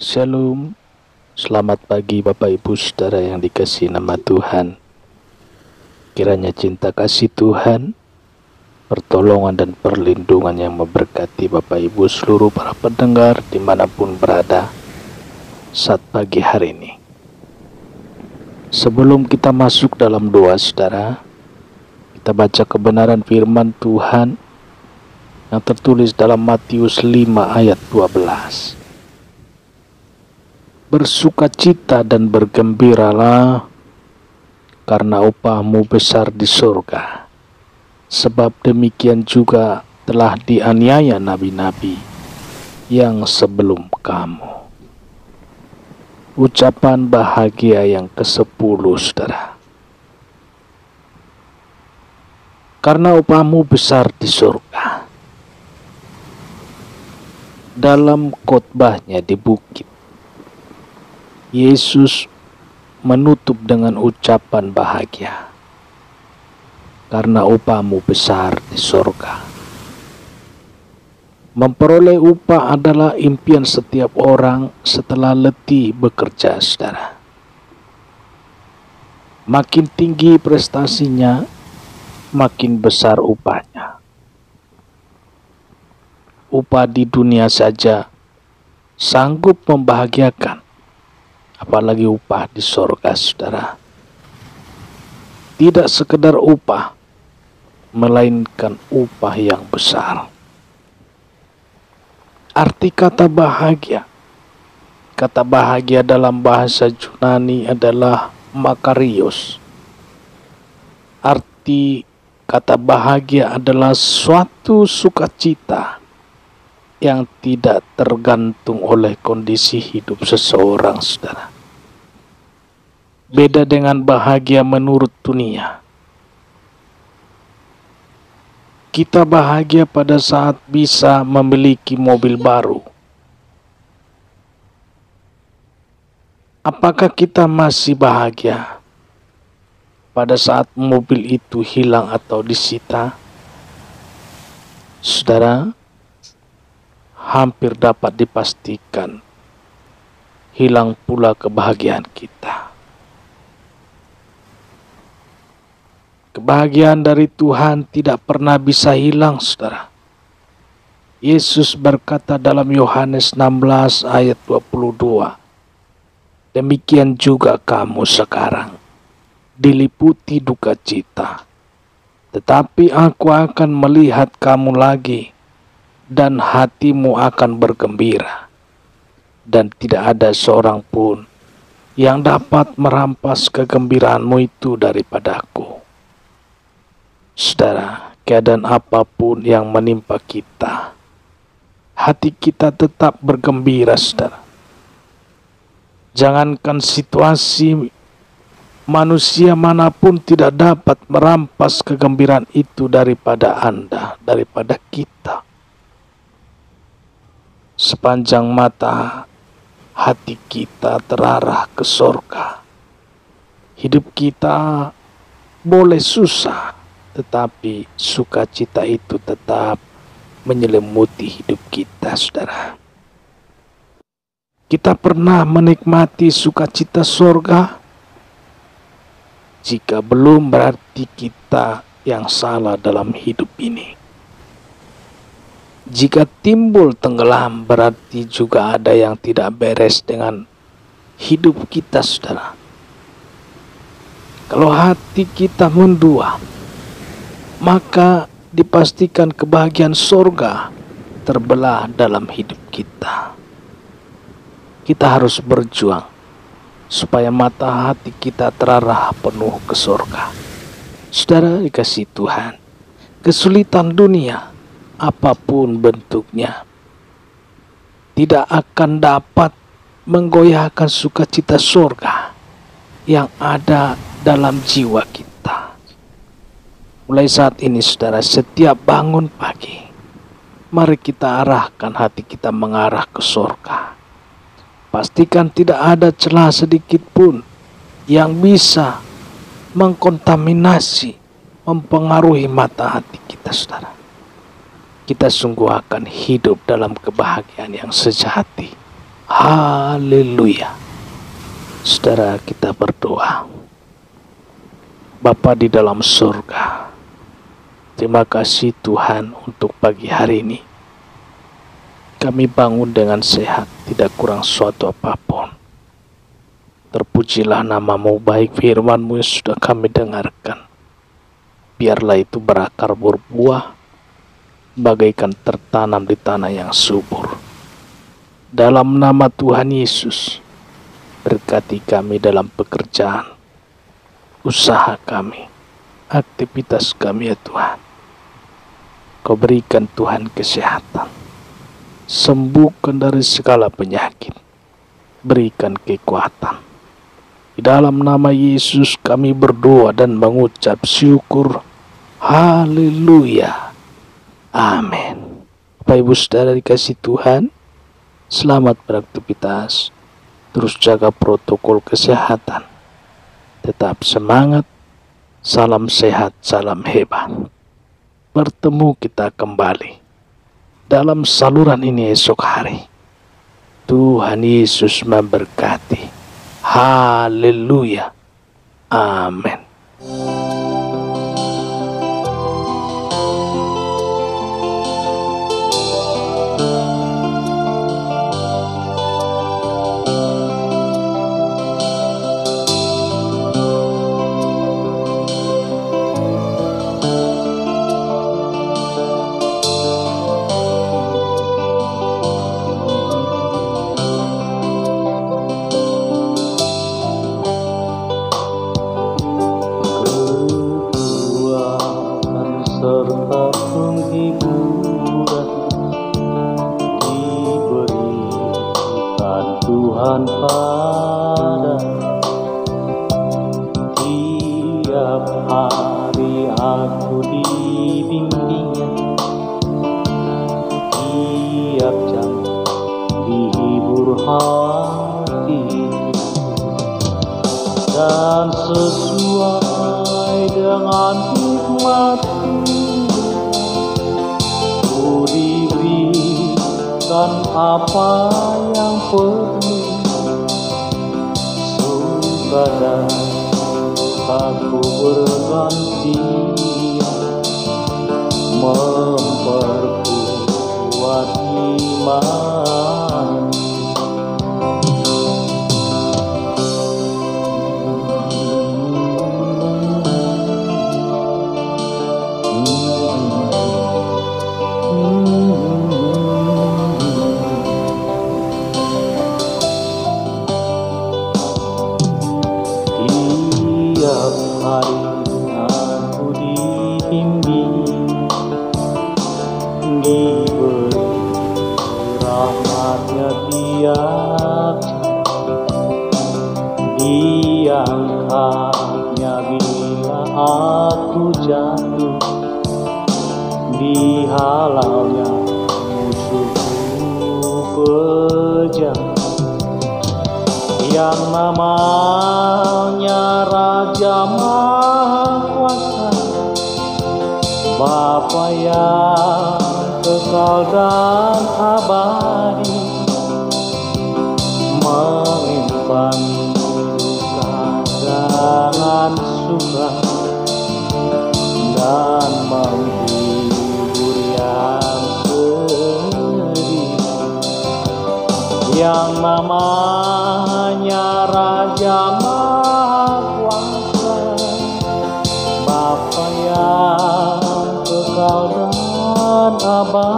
Shalom, selamat pagi Bapak Ibu Saudara yang dikasihi nama Tuhan. Kiranya cinta kasih Tuhan, pertolongan dan perlindungan yang memberkati Bapak Ibu seluruh para pendengar dimanapun berada saat pagi hari ini. Sebelum kita masuk dalam doa saudara, kita baca kebenaran firman Tuhan yang tertulis dalam Matius 5 ayat 12. Bersukacita dan bergembiralah karena upahmu besar di surga, sebab demikian juga telah dianiaya nabi-nabi yang sebelum kamu. Ucapan bahagia yang ke-10 saudara. Karena upahmu besar di surga. Dalam khotbahnya di bukit, Yesus menutup dengan ucapan bahagia. Karena upahmu besar di surga. Memperoleh upah adalah impian setiap orang setelah letih bekerja, saudara. Makin tinggi prestasinya, makin besar upahnya. Upah di dunia saja sanggup membahagiakan, apalagi upah di sorga, saudara. Tidak sekedar upah, melainkan upah yang besar. Arti kata bahagia dalam bahasa Yunani adalah makarios. Arti kata bahagia adalah suatu sukacita yang tidak tergantung oleh kondisi hidup seseorang, saudara. Beda dengan bahagia menurut dunia. Kita bahagia pada saat bisa memiliki mobil baru. Apakah kita masih bahagia pada saat mobil itu hilang atau disita? Saudara, hampir dapat dipastikan hilang pula kebahagiaan kita. Kebahagiaan dari Tuhan tidak pernah bisa hilang, saudara. Yesus berkata dalam Yohanes 16 ayat 22, demikian juga kamu sekarang diliputi duka cita, tetapi aku akan melihat kamu lagi, dan hatimu akan bergembira, dan tidak ada seorang pun yang dapat merampas kegembiraanmu itu daripadaku. Saudara, keadaan apapun yang menimpa kita, hati kita tetap bergembira, saudara. Jangankan situasi, manusia manapun tidak dapat merampas kegembiraan itu daripada Anda, daripada kita. Sepanjang mata hati kita terarah ke surga. Hidup kita boleh susah, tetapi sukacita itu tetap menyelimuti hidup kita, saudara. Kita pernah menikmati sukacita surga? Jika belum, berarti kita yang salah dalam hidup ini. Jika timbul tenggelam, berarti juga ada yang tidak beres dengan hidup kita, saudara. Kalau hati kita mendua, maka dipastikan kebahagiaan surga terbelah dalam hidup kita. Kita harus berjuang supaya mata hati kita terarah penuh ke surga. Saudara dikasihi Tuhan, kesulitan dunia apapun bentuknya tidak akan dapat menggoyahkan sukacita surga yang ada dalam jiwa kita. Mulai saat ini, saudara, setiap bangun pagi, mari kita arahkan hati kita mengarah ke surga. Pastikan tidak ada celah sedikit pun yang bisa mengkontaminasi, mempengaruhi mata hati kita, saudara. Kita sungguh akan hidup dalam kebahagiaan yang sejati. Haleluya. Saudara, kita berdoa. Bapa di dalam surga, terima kasih Tuhan untuk pagi hari ini. Kami bangun dengan sehat, tidak kurang suatu apapun. Terpujilah nama-Mu, baik firman-Mu yang sudah kami dengarkan. Biarlah itu berakar berbuah, bagaikan tertanam di tanah yang subur. Dalam nama Tuhan Yesus, berkati kami dalam pekerjaan, usaha kami, aktivitas kami ya Tuhan. Kau berikan Tuhan kesehatan, sembuhkan dari segala penyakit, berikan kekuatan. Di dalam nama Yesus kami berdoa dan mengucap syukur. Haleluya. Amin. Bapak Ibu Saudara dikasih Tuhan, selamat beraktivitas. Terus jaga protokol kesehatan. Tetap semangat. Salam sehat, salam hebat. Bertemu kita kembali dalam saluran ini esok hari. Tuhan Yesus memberkati. Haleluya. Amin. Serta penghiburan diberikan Tuhan pada tiap hari aku dibimbingnya, tiap jam dihibur hati, dan sesuai dengan hikmat-Mu diberikan apa yang perlu, sukada aku bergantian memperkuat iman. Tiap hari aku dibimbing, diberi rahmat-Nya tiap jam, diangkat-Nya bila aku jatuh, dihalau-Nya musuhku kejam. Yang namanya Raja Mahkuasa, Bapa yang kekal dan abadi, mengimbangi duka dengan suka, dan menghibur yang sedih. Yang namanya Raja Mahkuasa, Bapa yang kekal dan abadi,